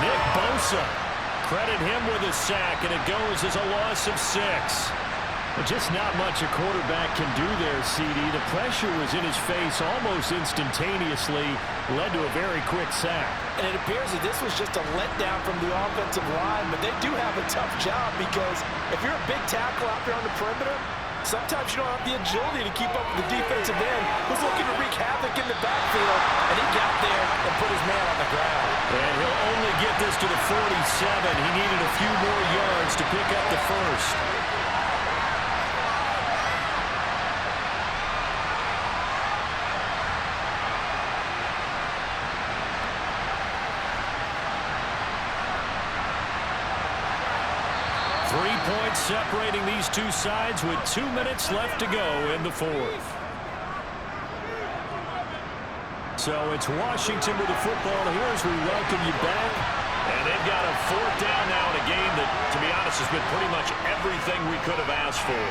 Nick Bosa. Credit him with a sack, and it goes as a loss of 6. Just not much a quarterback can do there, CD. The pressure was in his face almost instantaneously, led to a very quick sack. And it appears that this was just a letdown from the offensive line, but they do have a tough job because if you're a big tackle out there on the perimeter, sometimes you don't have the agility to keep up with the defensive end who's looking to wreak havoc in the backfield, and he got there and put his man on the ground. And he'll only get this to the 47. He needed a few more yards to pick up the first. Separating these two sides with 2 minutes left to go in the 4th. So it's Washington with the football here as we welcome you back. And they've got a 4th down now in a game that, to be honest, has been pretty much everything we could have asked for.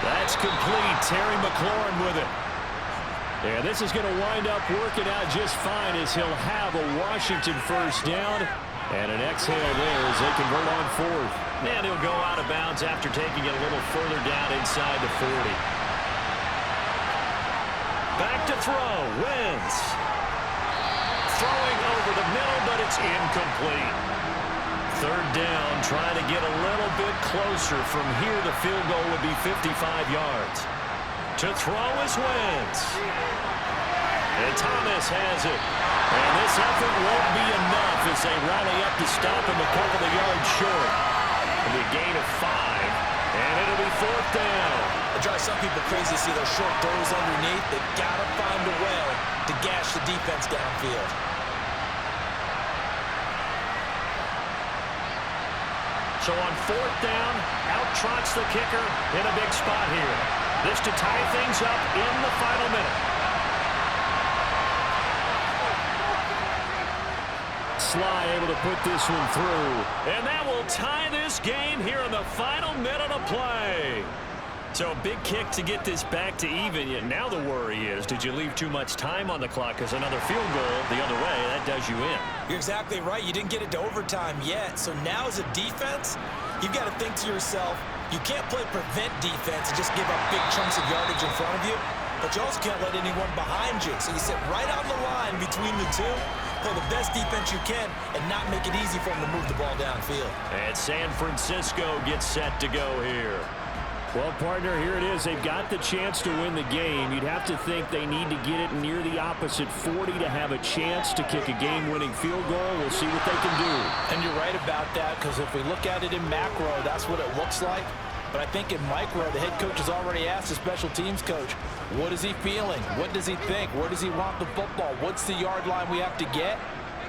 That's complete. Terry McLaurin with it. And this is going to wind up working out just fine as he'll have a Washington 1st down. And an exhale there as they convert on 4th. And he'll go out of bounds after taking it a little further down inside the 40. Back to throw. Wentz. Throwing over the middle, but it's incomplete. 3rd down, trying to get a little bit closer. From here, the field goal would be 55 yards. To throw is Wentz. And Thomas has it. And this effort won't be enough as they rally up to stop him a couple of yards short. And a gain of 5. And it'll be 4th down. It drives some people crazy to see those short throws underneath. They've got to find a way to gash the defense downfield. So on 4th down, out trots the kicker in a big spot here. This to tie things up in the final minute. Sly able to put this one through. And that will tie this game here in the final minute of play. So a big kick to get this back to even. Yet now the worry is, did you leave too much time on the clock? Because another field goal the other way, that does you in. You're exactly right. You didn't get it to overtime yet. So now as a defense, you've got to think to yourself, you can't play prevent defense and just give up big chunks of yardage in front of you. But you also can't let anyone behind you. So you sit right on the line between the two, play the best defense you can, and not make it easy for them to move the ball downfield. And San Francisco gets set to go here. Well, partner, here it is. They've got the chance to win the game. You'd have to think they need to get it near the opposite 40 to have a chance to kick a game-winning field goal. We'll see what they can do. And you're right about that, because if we look at it in macro, that's what it looks like. But I think in micro, the head coach has already asked the special teams coach, what is he feeling? What does he think? Where does he want the football? What's the yard line we have to get?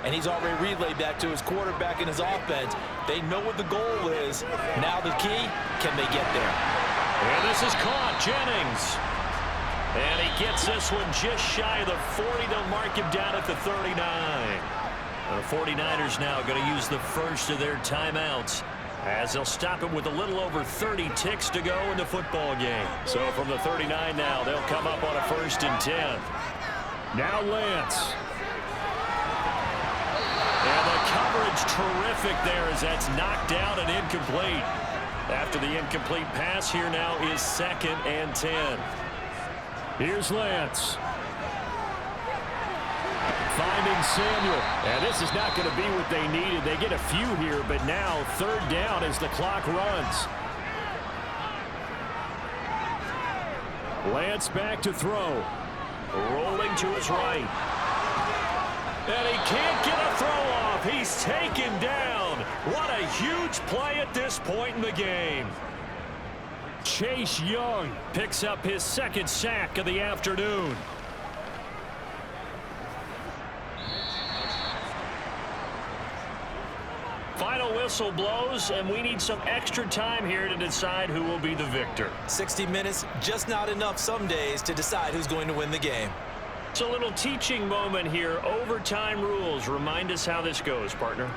And he's already relayed that to his quarterback and his offense. They know what the goal is. Now the key, can they get there? And this is caught, Jennings. And he gets this one just shy of the 40. They'll mark him down at the 39. The 49ers now going to use the first of their timeouts, as they'll stop him with a little over 30 ticks to go in the football game. So from the 39 now, they'll come up on a 1st and 10. Now Lance. And the coverage terrific there as that's knocked out and incomplete. After the incomplete pass, here now is 2nd and 10. Here's Lance. Finding Samuel. And this is not going to be what they needed. They get a few here, but now 3rd down as the clock runs. Lance back to throw. Rolling to his right. And he can't get a throw off. He's taken down. What a huge play at this point in the game. Chase Young picks up his 2nd sack of the afternoon. Final whistle blows, and we need some extra time here to decide who will be the victor. 60 minutes, just not enough some days to decide who's going to win the game. It's a little teaching moment here. Overtime rules. Remind us how this goes, partner.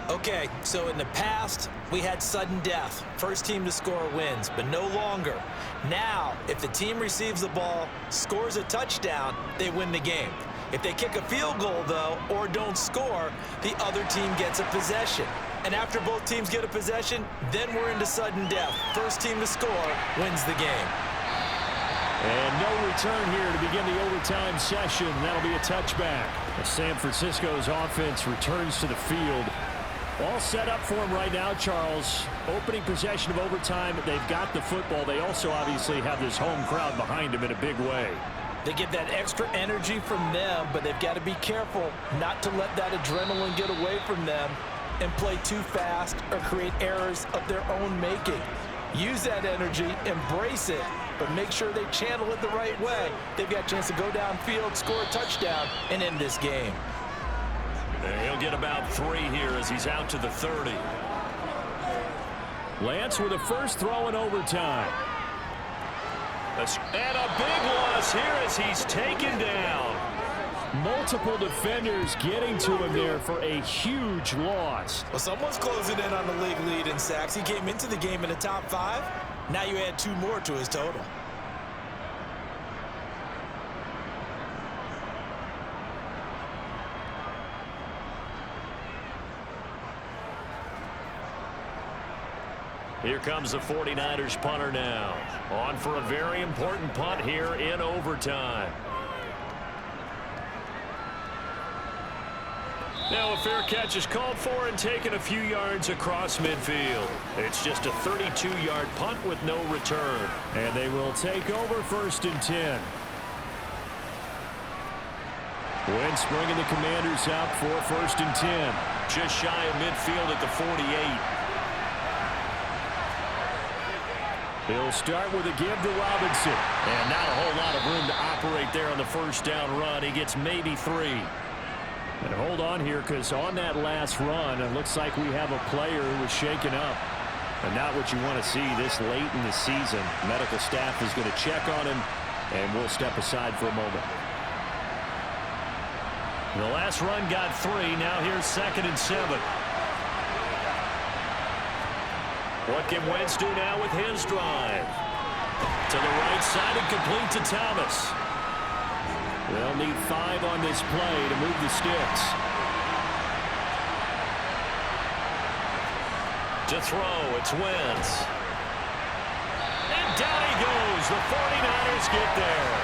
Okay, so in the past, we had sudden death. First team to score wins, but no longer. Now, if the team receives the ball, scores a touchdown, they win the game. If they kick a field goal, though, or don't score, the other team gets a possession. And after both teams get a possession, then we're into sudden death. First team to score wins the game. And no return here to begin the overtime session. That'll be a touchback. As San Francisco's offense returns to the field. All set up for him right now, Charles. Opening possession of overtime. They've got the football. They also obviously have this home crowd behind them in a big way. They get that extra energy from them, but they've got to be careful not to let that adrenaline get away from them and play too fast or create errors of their own making. Use that energy, embrace it, but make sure they channel it the right way. They've got a chance to go downfield, score a touchdown, and end this game. And he'll get about 3 here as he's out to the 30. Lance with a first throw in overtime. And a big loss here as he's taken down. Multiple defenders getting to him there for a huge loss. Well, someone's closing in on the league lead in sacks. He came into the game in the top 5. Now you add 2 more to his total. Here comes the 49ers punter now. On for a very important punt here in overtime. Now a fair catch is called for and taken a few yards across midfield. It's just a 32-yard punt with no return. And they will take over 1st and 10. Wentz bringing the Commanders up for 1st and 10. Just shy of midfield at the 48. He'll start with a give to Robinson. And not a whole lot of room to operate there on the first down run. He gets maybe 3. And hold on here, because on that last run, it looks like we have a player who was shaken up. And not what you want to see this late in the season. Medical staff is going to check on him, and we'll step aside for a moment. The last run got 3. Now here's 2nd and 7. What can Wentz do now with his drive? To the right side and complete to Thomas. They'll need 5 on this play to move the sticks. To throw, it's Wentz. And down he goes. The 49ers get there.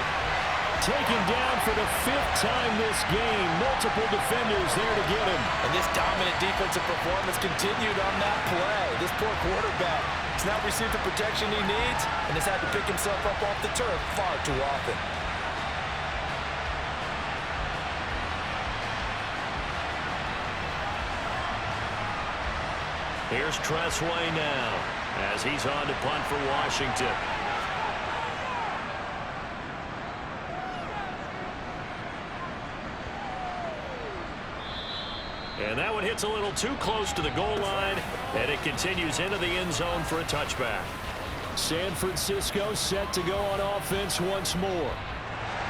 Taken down for the 5th time this game. Multiple defenders there to get him. And this dominant defensive performance continued on that play. This poor quarterback has not received the protection he needs and has had to pick himself up off the turf far too often. Here's Tressway now as he's on to punt for Washington. And that one hits a little too close to the goal line, and it continues into the end zone for a touchback. San Francisco set to go on offense once more.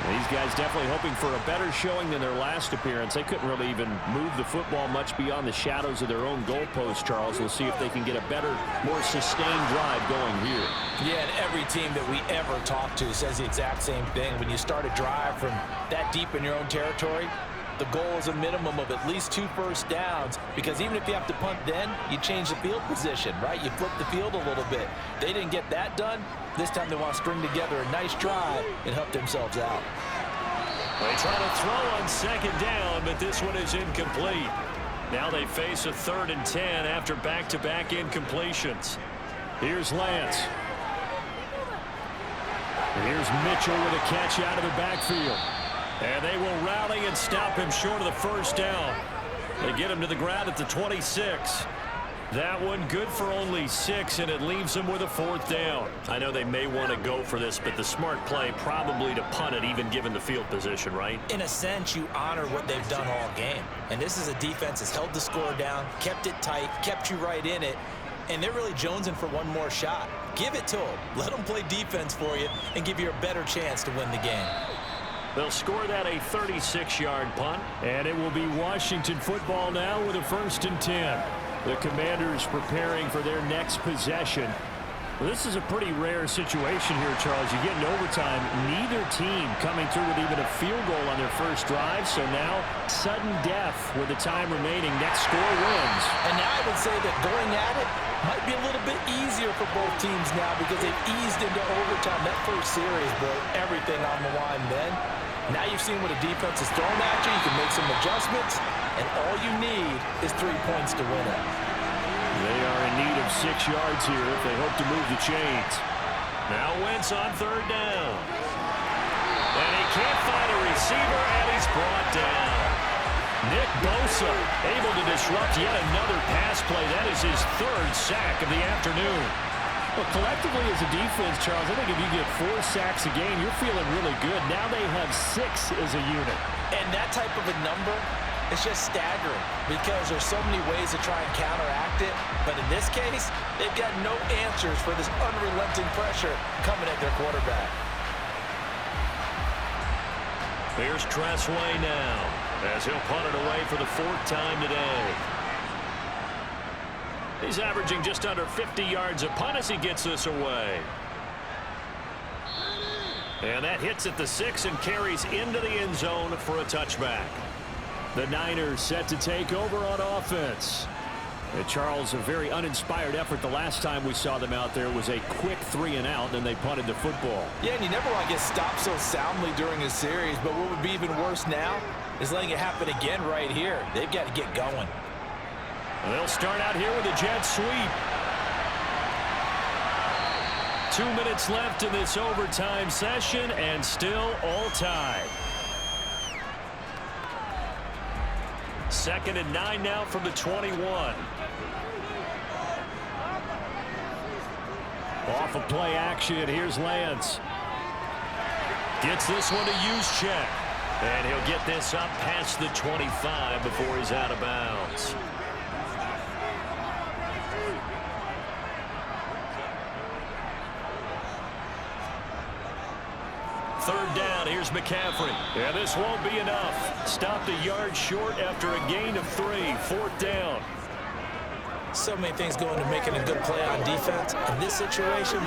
These guys definitely hoping for a better showing than their last appearance. They couldn't really even move the football much beyond the shadows of their own goalpost, Charles. We'll see if they can get a better, more sustained drive going here. Yeah, and every team that we ever talk to says the exact same thing. When you start a drive from that deep in your own territory, the goal is a minimum of at least 2 first downs, because even if you have to punt then, you change the field position, right? You flip the field a little bit. They didn't get that done. This time they want to string together a nice drive and help themselves out. They try to throw on 2nd down, but this one is incomplete. Now they face a 3rd and 10 after back-to-back incompletions. Here's Lance. And here's Mitchell with a catch out of the backfield. And they will rally and stop him short of the 1st down. They get him to the ground at the 26. That one good for only 6, and it leaves them with a 4th down. I know they may want to go for this, but the smart play probably to punt it, even given the field position, right? In a sense, you honor what they've done all game. And this is a defense that's held the score down, kept it tight, kept you right in it, and they're really jonesing for one more shot. Give it to them. Let them play defense for you and give you a better chance to win the game. They'll score that a 36-yard punt, and it will be Washington football now with a 1st and 10. The Commanders preparing for their next possession. Well, this is a pretty rare situation here, Charles. You get in overtime, neither team coming through with even a field goal on their first drive, so now sudden death with the time remaining. Next score wins. And now I would say that going at it might be a little bit easier for both teams now, because they've eased into overtime. That first series, boy, everything on the line then. Now you've seen what a defense is thrown at you. You can make some adjustments, and all you need is 3 points to win it. They are in need of 6 yards here if they hope to move the chains. Now Wentz on 3rd down. And he can't find a receiver, and he's brought down. Nick Bosa able to disrupt yet another pass play. That is his 3rd sack of the afternoon. Well, collectively as a defense, Charles, I think if you get 4 sacks a game, you're feeling really good. Now they have 6 as a unit. And that type of a number, it's just staggering, because there's so many ways to try and counteract it. But in this case, they've got no answers for this unrelenting pressure coming at their quarterback. Here's Tressway now, as he'll punt it away for the 4th time today. He's averaging just under 50 yards a punt as he gets this away. And that hits at the 6 and carries into the end zone for a touchback. The Niners set to take over on offense. And Charles, a very uninspired effort the last time we saw them out there was a quick 3 and out, and they punted the football. Yeah, and you never want to get stopped so soundly during a series, but what would be even worse now is letting it happen again right here. They've got to get going. They'll start out here with a jet sweep. 2 minutes left in this overtime session, and still all tied. 2nd and 9 now from the 21. Off of play action, here's Lance. Gets this one to Juszczyk. And he'll get this up past the 25 before he's out of bounds. 3rd down. Here's McCaffrey. And this won't be enough. Stopped a yard short after a gain of 3. 4th down. So many things go into making a good play on defense. In this situation,